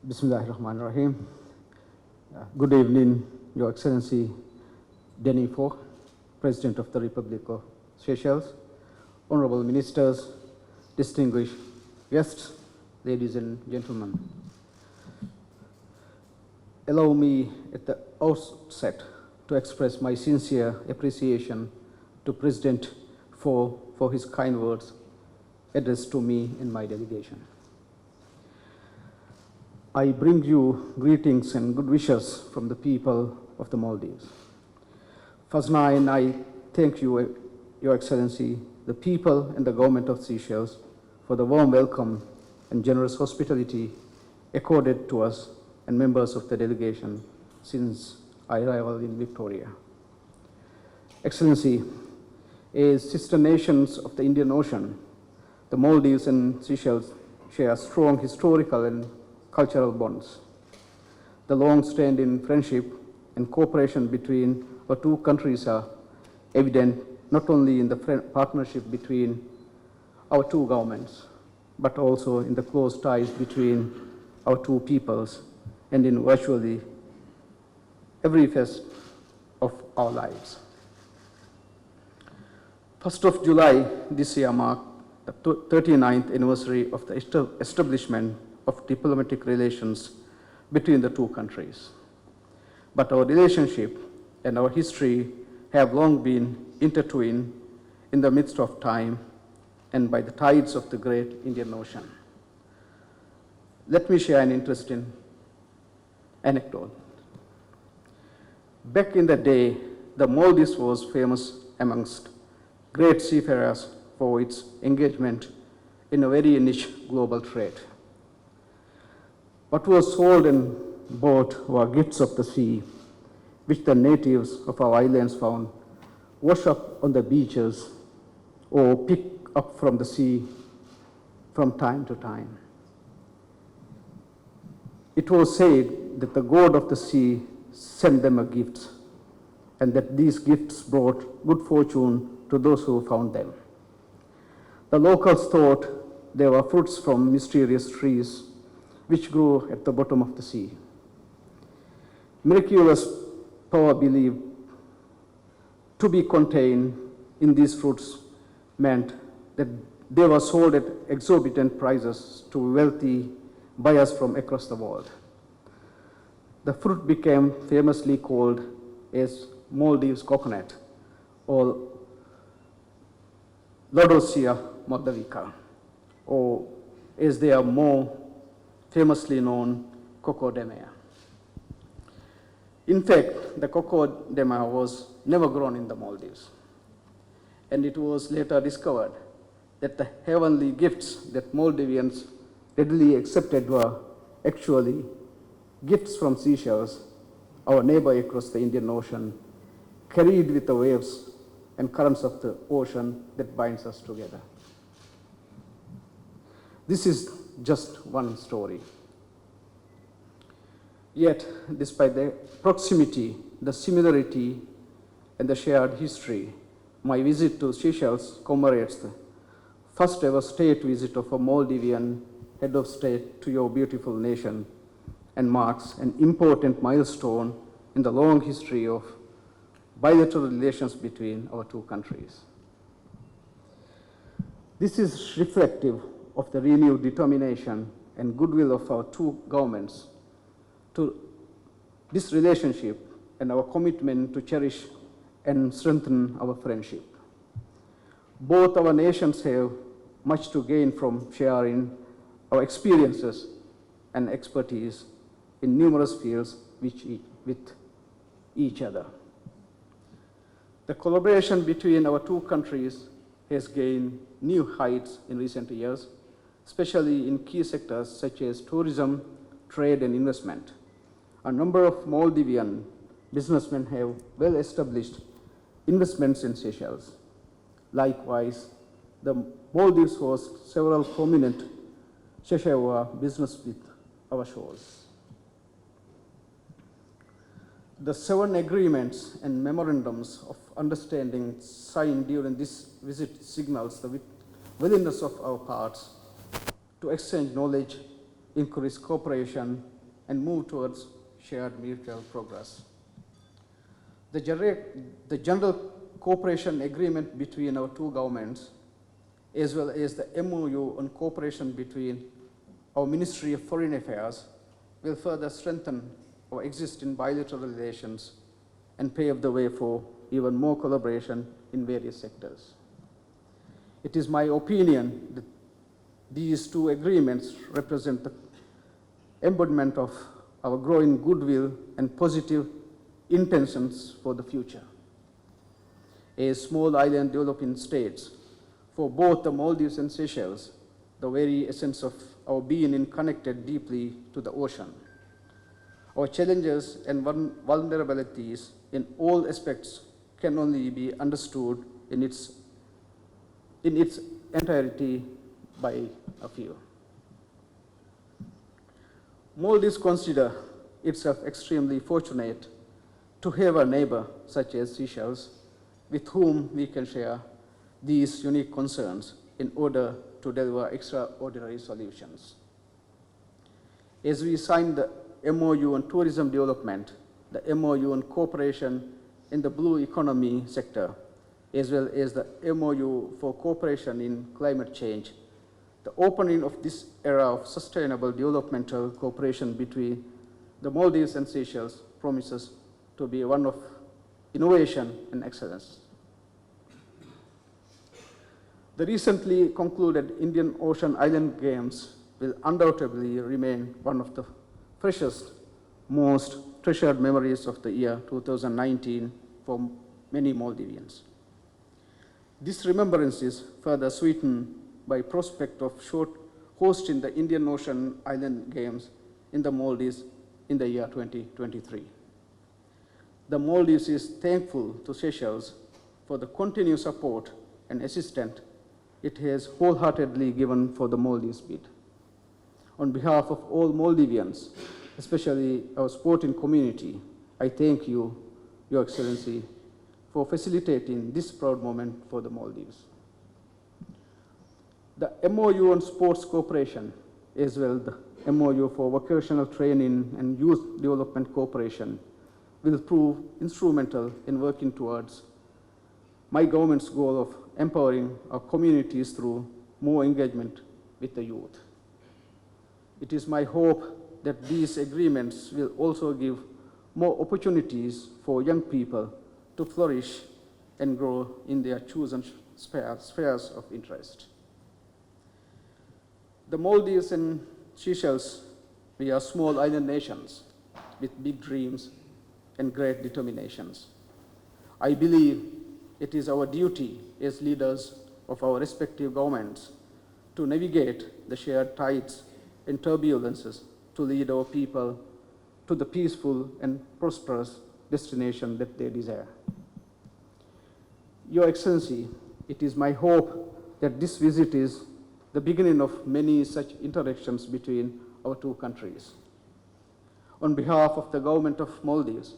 Bismillahirrahmanirrahim. Good evening, Your Excellency Denis Fo, President of the Republic of Seychelles, Honorable Ministers, distinguished guests, ladies and gentlemen. Allow me at the outset to express my sincere appreciation to President Fo for his kind words addressed to me in my delegation. I bring you greetings and good wishes from the people of the Maldives. First, I thank you, Your Excellency, the people and the government of Seychelles for the warm welcome and generous hospitality accorded to us and members of the delegation since our arrival in Victoria. Excellency, as sister nations of the Indian Ocean, the Maldives and Seychelles share strong historical and cultural bonds. The long-standing friendship and cooperation between our two countries are evident not only in the partnership between our two governments, but also in the close ties between our two peoples and in virtually every facet of our lives. 1st of July this year marked the 39th anniversary of the establishment of diplomatic relations between the two countries. But our relationship and our history have long been intertwined in the midst of time and by the tides of the great Indian Ocean. Let me share an interesting anecdote. Back in the day, the Maldives was famous amongst great seafarers for its engagement in a very niche global trade. What was sold and bought were gifts of the sea, which the natives of our islands found wash up on the beaches or pick up from the sea from time to time. It was said that the god of the sea sent them a gift, and that these gifts brought good fortune to those who found them. The locals thought they were fruits from mysterious trees which grew at the bottom of the sea. Miraculous power believed to be contained in these fruits meant that they were sold at exorbitant prices to wealthy buyers from across the world. The fruit became famously called as Maldives coconut or Lodosia moldavica, or as they are more famously known, coco de mer. In fact, the coco de mer was never grown in the Maldives, and it was later discovered that the heavenly gifts that Maldivians readily accepted were actually gifts from Seychelles, our neighbor across the Indian Ocean, carried with the waves and currents of the ocean that binds us together. This is just one story. Yet, despite the proximity, the similarity, and the shared history, my visit to Seychelles commemorates the first ever state visit of a Maldivian head of state to your beautiful nation and marks an important milestone in the long history of bilateral relations between our two countries. This is reflective of the renewed determination and goodwill of our two governments to this relationship and our commitment to cherish and strengthen our friendship. Both our nations have much to gain from sharing our experiences and expertise in numerous fields with each other. The collaboration between our two countries has gained new heights in recent years, especially in key sectors such as tourism, trade, and investment. A number of Maldivian businessmen have well-established investments in Seychelles. Likewise, the Maldives hosts several prominent Seychellois business with our shores. The 7 agreements and memorandums of understanding signed during this visit signals the willingness of our parts to exchange knowledge, increase cooperation, and move towards shared mutual progress. The general cooperation agreement between our two governments, as well as the MOU on cooperation between our Ministry of Foreign Affairs, will further strengthen our existing bilateral relations and pave the way for even more collaboration in various sectors. It is my opinion that these two agreements represent the embodiment of our growing goodwill and positive intentions for the future. As small island developing states, for both the Maldives and Seychelles, the very essence of our being is connected deeply to the ocean. Our challenges and vulnerabilities in all aspects can only be understood in its entirety by a few. Maldives consider itself extremely fortunate to have a neighbor such as Seychelles, with whom we can share these unique concerns in order to deliver extraordinary solutions. As we signed the MOU on tourism development, the MOU on cooperation in the blue economy sector, as well as the MOU for cooperation in climate change, the opening of this era of sustainable developmental cooperation between the Maldives and Seychelles promises to be one of innovation and excellence. The recently concluded Indian Ocean Island Games will undoubtedly remain one of the freshest, most treasured memories of the year 2019 for many Maldivians. This remembrance is further sweetened by prospect of hosting the Indian Ocean Island Games in the Maldives in the year 2023. The Maldives is thankful to Seychelles for the continued support and assistance it has wholeheartedly given for the Maldives bid. On behalf of all Maldivians, especially our sporting community, I thank you, Your Excellency, for facilitating this proud moment for the Maldives. The MOU on sports cooperation, as well the MOU for vocational training and youth development cooperation, will prove instrumental in working towards my government's goal of empowering our communities through more engagement with the youth. It is my hope that these agreements will also give more opportunities for young people to flourish and grow in their chosen spheres of interest. The Maldives and Seychelles, we are small island nations with big dreams and great determinations. I believe it is our duty as leaders of our respective governments to navigate the shared tides and turbulences to lead our people to the peaceful and prosperous destination that they desire. Your Excellency, it is my hope that this visit is the beginning of many such interactions between our two countries. On behalf of the government of Maldives,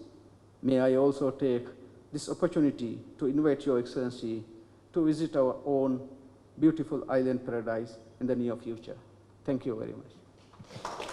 may I also take this opportunity to invite Your Excellency to visit our own beautiful island paradise in the near future. Thank you very much.